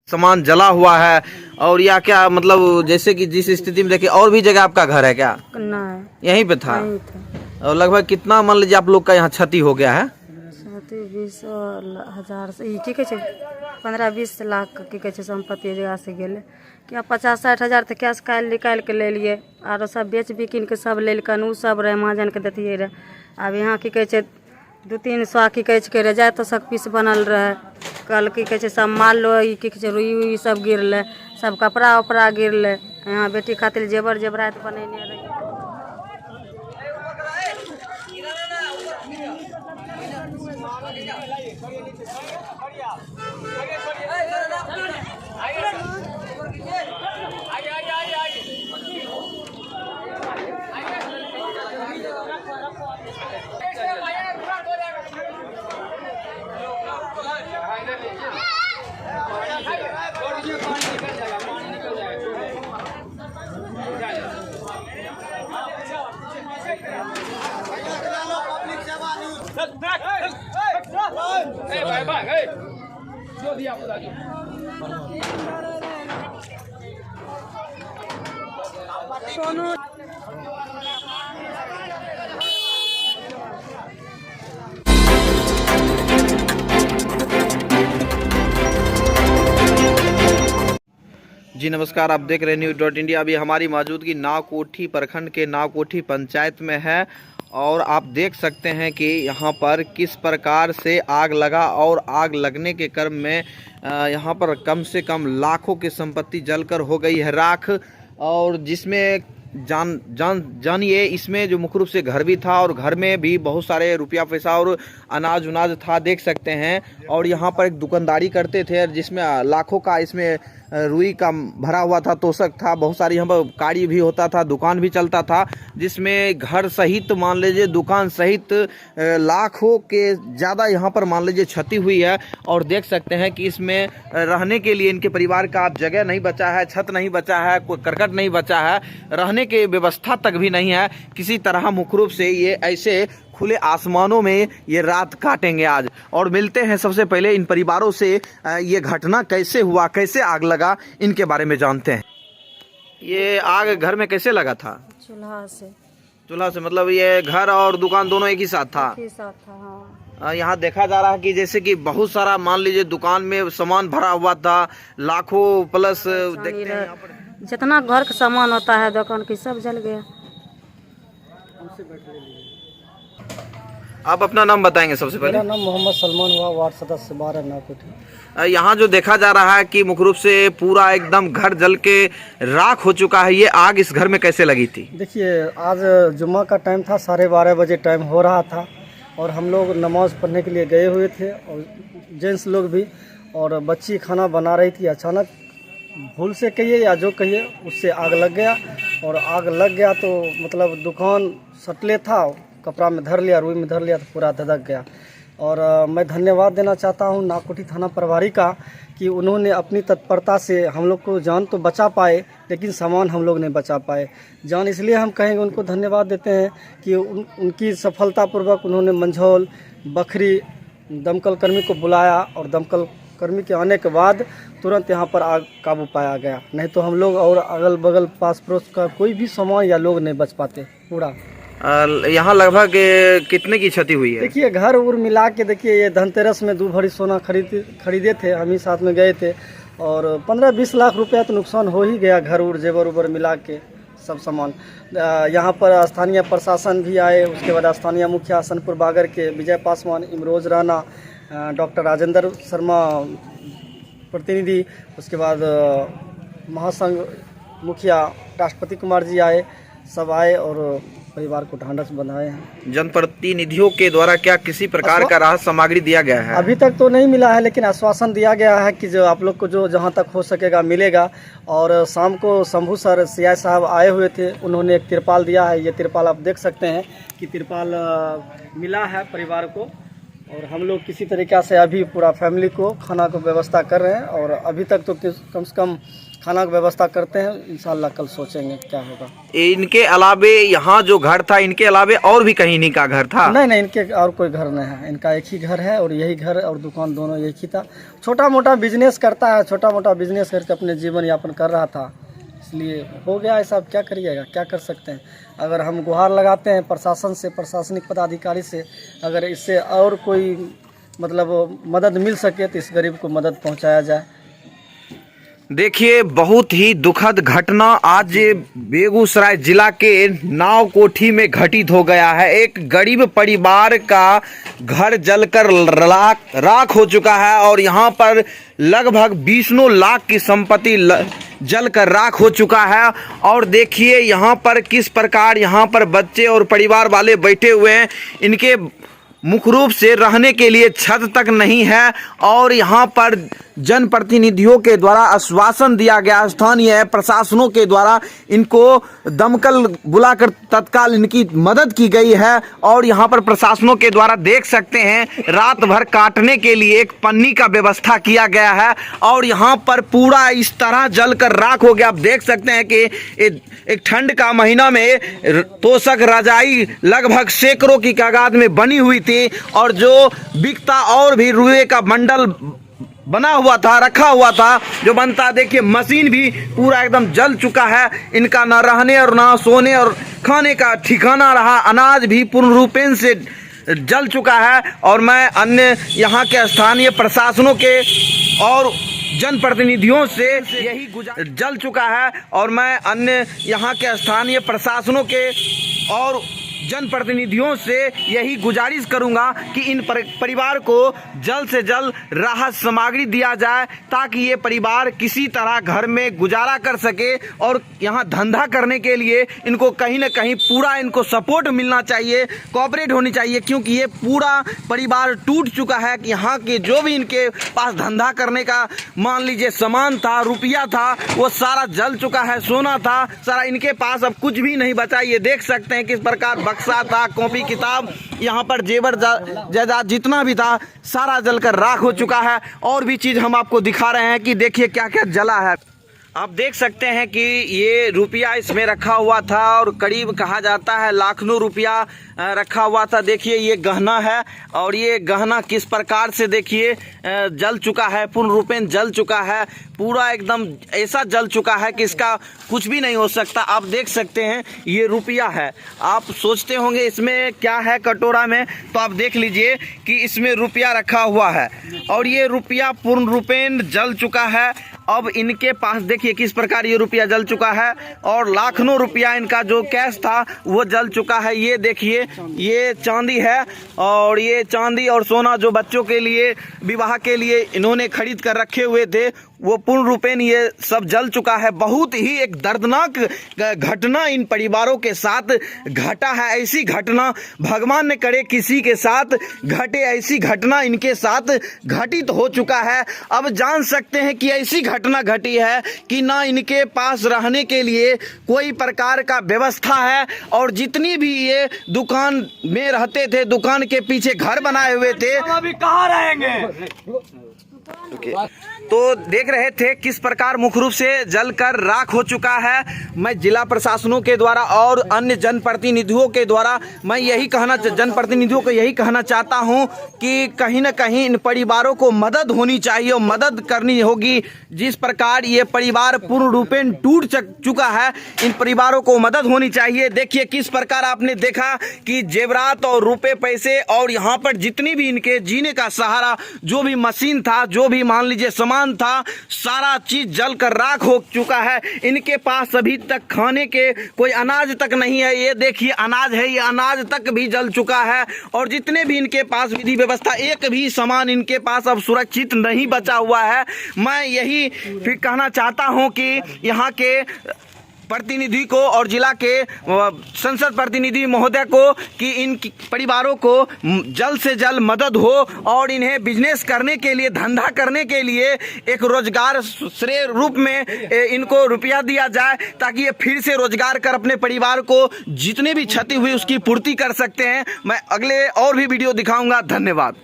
सामान जला हुआ है और या क्या मतलब जैसे कि जिस स्थिति में देखिए और भी जगह आपका घर है क्या? नहीं, यहीं पे था। यहीं था। और लगभग कितना मान लीजिए आप लोग का यहाँ क्षति हो गया है? 20-20 हजार की कहै छै 15-20 लाख की कहै छै संपत्ति जगह से गेलै। क्या 50-60 हजार तऽ कैश काल्हि निकालि के ले लिए, आरो सब बेच बिकिन के सब लेलकन, उ सब रहे महाजन के देतिए रहे। अब यहाँ की कहै छै 200-300 की कहै छै रह जाए तो सब पीस बनल रहे। कल की कहै छै सब माल लो की कहै छै रुई उई सब गिरले, सब कपड़ा उपड़ा गिरले। यहाँ बेटी खातिर जेवर जेवरात बनेने रही। सोनू जी नमस्कार, आप देख रहे हैं न्यूज़.इंडिया। अभी हमारी मौजूदगी नावकोठी प्रखंड के नावकोठी पंचायत में है और आप देख सकते हैं कि यहाँ पर किस प्रकार से आग लगा और आग लगने के क्रम में यहाँ पर कम से कम लाखों की संपत्ति जलकर हो गई है राख। और जिसमें जानिए इसमें जो मुख्य रूप से घर भी था और घर में भी बहुत सारे रुपया पैसा और अनाज उनाज था, देख सकते हैं। और यहाँ पर एक दुकानदारी करते थे जिसमें लाखों का इसमें रुई का भरा हुआ था, तोशक था, बहुत सारी यहाँ पर गाड़ी भी होता था, दुकान भी चलता था, जिसमें घर सहित मान लीजिए दुकान सहित लाखों के ज़्यादा यहाँ पर मान लीजिए क्षति हुई है। और देख सकते हैं कि इसमें रहने के लिए इनके परिवार का आप जगह नहीं बचा है, छत नहीं बचा है, कोई करकट नहीं बचा है, रहने की व्यवस्था तक भी नहीं है। किसी तरह मुख्य रूप से ये ऐसे खुले आसमानों में ये रात काटेंगे आज। और मिलते हैं सबसे पहले इन परिवारों से, ये घटना कैसे हुआ, कैसे आग लगा, इनके बारे में जानते हैं। ये आग घर में कैसे लगा था? चूल्हा से। चूल्हा से मतलब ये घर और दुकान दोनों एक ही साथ था? एक ही साथ था, हाँ। यहाँ देखा जा रहा है कि जैसे कि बहुत सारा मान लीजिए दुकान में सामान भरा हुआ था, लाखों प्लस देखते हैं यहाँ पर जितना घर का सामान होता है दुकान की सब जल गया। आप अपना नाम बताएंगे सबसे पहले? मेरा नाम मोहम्मद सलमान हुआ, वार्ड सदस्य 12 नावकोठी। यहाँ जो देखा जा रहा है कि मुख्य रूप से पूरा एकदम घर जल के राख हो चुका है, ये आग इस घर में कैसे लगी थी? देखिए आज जुम्मा का टाइम था, 12:30 बजे टाइम हो रहा था और हम लोग नमाज पढ़ने के लिए गए हुए थे और जेंट्स लोग भी, और बच्ची खाना बना रही थी। अचानक भूल से कहिए या जो कहिए उससे आग लग गया। और आग लग गया तो मतलब दुकान सटले था, कपड़ा में धर लिया, रुई में धर लिया तो पूरा धधक गया। और मैं धन्यवाद देना चाहता हूं नावकोठी थाना प्रभारी का कि उन्होंने अपनी तत्परता से हम लोग को जान तो बचा पाए, लेकिन सामान हम लोग नहीं बचा पाए। जान इसलिए हम कहेंगे उनको धन्यवाद देते हैं कि उनकी सफलतापूर्वक उन्होंने मंझौल बखरी दमकल कर्मी को बुलाया और दमकल कर्मी के आने के बाद तुरंत यहाँ पर आग काबू पाया गया। नहीं तो हम लोग और अगल बगल पास पड़ोस का कोई भी सामान या लोग नहीं बच पाते पूरा। यहाँ लगभग कितने की क्षति हुई है? देखिए घर उर मिला के देखिए, ये धनतेरस में 2 भरी सोना खरीदे थे, हम ही साथ में गए थे और 15-20 लाख रुपया तो नुकसान हो ही गया, घर उर जेवर उबर मिला के सब सामान। यहाँ पर स्थानीय प्रशासन भी आए, उसके बाद स्थानीय मुखिया हसनपुर बागर के विजय पासवान, इमरोज राणा, डॉक्टर राजेंद्र शर्मा प्रतिनिधि, उसके बाद महासंघ मुखिया राष्ट्रपति कुमार जी आए, सब आए और परिवार को ढांढस बंधाए हैं। जनप्रतिनिधियों के द्वारा क्या किसी प्रकार का राहत सामग्री दिया गया है? अभी तक तो नहीं मिला है, लेकिन आश्वासन दिया गया है कि जो आप लोग को जो जहां तक हो सकेगा मिलेगा। और शाम को शंभू सर सीआई साहब आए हुए थे, उन्होंने एक तिरपाल दिया है। ये तिरपाल आप देख सकते हैं कि तिरपाल मिला है परिवार को, और हम लोग किसी तरीक़ा से अभी पूरा फैमिली को खाना को व्यवस्था कर रहे हैं। और अभी तक तो कम से कम खाना की व्यवस्था करते हैं, इंशाल्लाह कल सोचेंगे क्या होगा। इनके अलावे यहाँ जो घर था, इनके अलावे और भी कहीं इनका घर था? नहीं, इनके और कोई घर नहीं है, इनका एक ही घर है और यही घर और दुकान दोनों एक ही था। छोटा मोटा बिजनेस करता है, छोटा मोटा बिजनेस करके अपने जीवन यापन कर रहा था, इसलिए हो गया ऐसा। क्या करिएगा, क्या कर सकते हैं। अगर हम गुहार लगाते हैं प्रशासन से, प्रशासनिक पदाधिकारी से, अगर इससे और कोई मतलब मदद मिल सके तो इस गरीब को मदद पहुंचाया जाए। देखिए, बहुत ही दुखद घटना आज बेगूसराय जिला के नावकोठी में घटित हो गया है। एक गरीब परिवार का घर जलकर राख हो चुका है और यहाँ पर लगभग 20 लाख की संपत्ति जलकर राख हो चुका है। और देखिए यहाँ पर किस प्रकार यहाँ पर बच्चे और परिवार वाले बैठे हुए हैं। इनके मुख्य रूप से रहने के लिए छत तक नहीं है और यहाँ पर जनप्रतिनिधियों के द्वारा आश्वासन दिया गया, स्थानीय प्रशासनों के द्वारा इनको दमकल बुलाकर तत्काल इनकी मदद की गई है। और यहाँ पर प्रशासनों के द्वारा देख सकते हैं रात भर काटने के लिए एक पन्नी का व्यवस्था किया गया है और यहाँ पर पूरा इस तरह जलकर राख हो गया। आप देख सकते हैं कि एक ठंड का महीना में तोशक रजाई लगभग सैकड़ों की तादाद में बनी हुई थी और जो बिकता और भी रुए का बंडल बना हुआ था, रखा हुआ था जो बनता। देखिए मशीन भी पूरा एकदम जल चुका है। इनका ना रहने और ना सोने और खाने का ठिकाना रहा। अनाज भी पूर्ण रूपेण से जल चुका है। और मैं अन्य यहाँ के स्थानीय प्रशासनों के और जनप्रतिनिधियों से यही जल चुका है और मैं अन्य यहाँ के स्थानीय प्रशासनों के और जनप्रतिनिधियों से यही गुजारिश करूंगा कि इन परिवार को जल्द से जल्द राहत सामग्री दिया जाए ताकि ये परिवार किसी तरह घर में गुजारा कर सके और यहाँ धंधा करने के लिए इनको कहीं ना कहीं पूरा इनको सपोर्ट मिलना चाहिए, कोऑपरेट होनी चाहिए। क्योंकि ये पूरा परिवार टूट चुका है कि यहाँ के जो भी इनके पास धंधा करने का मान लीजिए सामान था, रुपया था, वो सारा जल चुका है। सोना था सारा, इनके पास अब कुछ भी नहीं बचा। ये देख सकते हैं किस प्रकार बक्सा था, कॉपी किताब, यहाँ पर जेवर जायदाद जितना भी था सारा जलकर राख हो चुका है। और भी चीज़ हम आपको दिखा रहे हैं कि देखिए क्या क्या जला है। आप देख सकते हैं कि ये रुपया इसमें रखा हुआ था और करीब कहा जाता है लाखों रुपया रखा हुआ था। देखिए ये गहना है और ये गहना किस प्रकार से देखिए जल चुका है, पूर्ण रूपेण जल चुका है, पूरा एकदम ऐसा जल चुका है कि इसका कुछ भी नहीं हो सकता। आप देख सकते हैं ये रुपया है। आप सोचते होंगे इसमें क्या है कटोरा में, तो आप देख लीजिए कि इसमें रुपया रखा हुआ है और ये रुपया पूर्ण रूपेण जल चुका है। अब इनके पास देखिए किस प्रकार ये रुपया जल चुका है और लाखों रुपया इनका जो कैश था वो जल चुका है। ये देखिए ये चांदी है और ये चांदी और सोना जो बच्चों के लिए विवाह के लिए इन्होंने खरीद कर रखे हुए थे वो पूर्ण रूपेण ये सब जल चुका है। बहुत ही एक दर्दनाक घटना इन परिवारों के साथ घटा है। ऐसी घटना भगवान ने करे किसी के साथ घटे, ऐसी घटना इनके साथ घटित हो चुका है। अब जान सकते हैं कि ऐसी घटना घटी है कि ना इनके पास रहने के लिए कोई प्रकार का व्यवस्था है और जितनी भी ये दुकान में रहते थे, दुकान के पीछे घर बनाए हुए थे, अभी कहाँ रहेंगे? तो देख रहे थे किस प्रकार मुख्य रूप से जलकर राख हो चुका है। मैं जिला प्रशासनों के द्वारा और अन्य जनप्रतिनिधियों के द्वारा मैं यही जनप्रतिनिधियों को यही कहना चाहता हूं कि कहीं ना कहीं इन परिवारों को मदद होनी चाहिए और मदद करनी होगी। जिस प्रकार ये परिवार पूर्ण रूपेण टूट चुका है, इन परिवारों को मदद होनी चाहिए। देखिए किस प्रकार आपने देखा कि जेवरात और रुपए पैसे और यहाँ पर जितनी भी इनके जीने का सहारा जो भी मशीन था, जो भी मान लीजिए सामान था, सारा चीज जलकर राख हो चुका है। इनके पास अभी तक खाने के कोई अनाज तक नहीं है। ये देखिए अनाज है, ये अनाज तक भी जल चुका है और जितने भी इनके पास विधि व्यवस्था, एक भी सामान इनके पास अब सुरक्षित नहीं बचा हुआ है। मैं यही फिर कहना चाहता हूं कि यहाँ के प्रतिनिधि को और जिला के संसद प्रतिनिधि महोदय को कि इन परिवारों को जल्द से जल्द मदद हो और इन्हें बिजनेस करने के लिए, धंधा करने के लिए एक रोजगार श्रेय रूप में इनको रुपया दिया जाए ताकि ये फिर से रोजगार कर अपने परिवार को जितने भी क्षति हुई उसकी पूर्ति कर सकते हैं। मैं अगले और भी वीडियो दिखाऊंगा। धन्यवाद।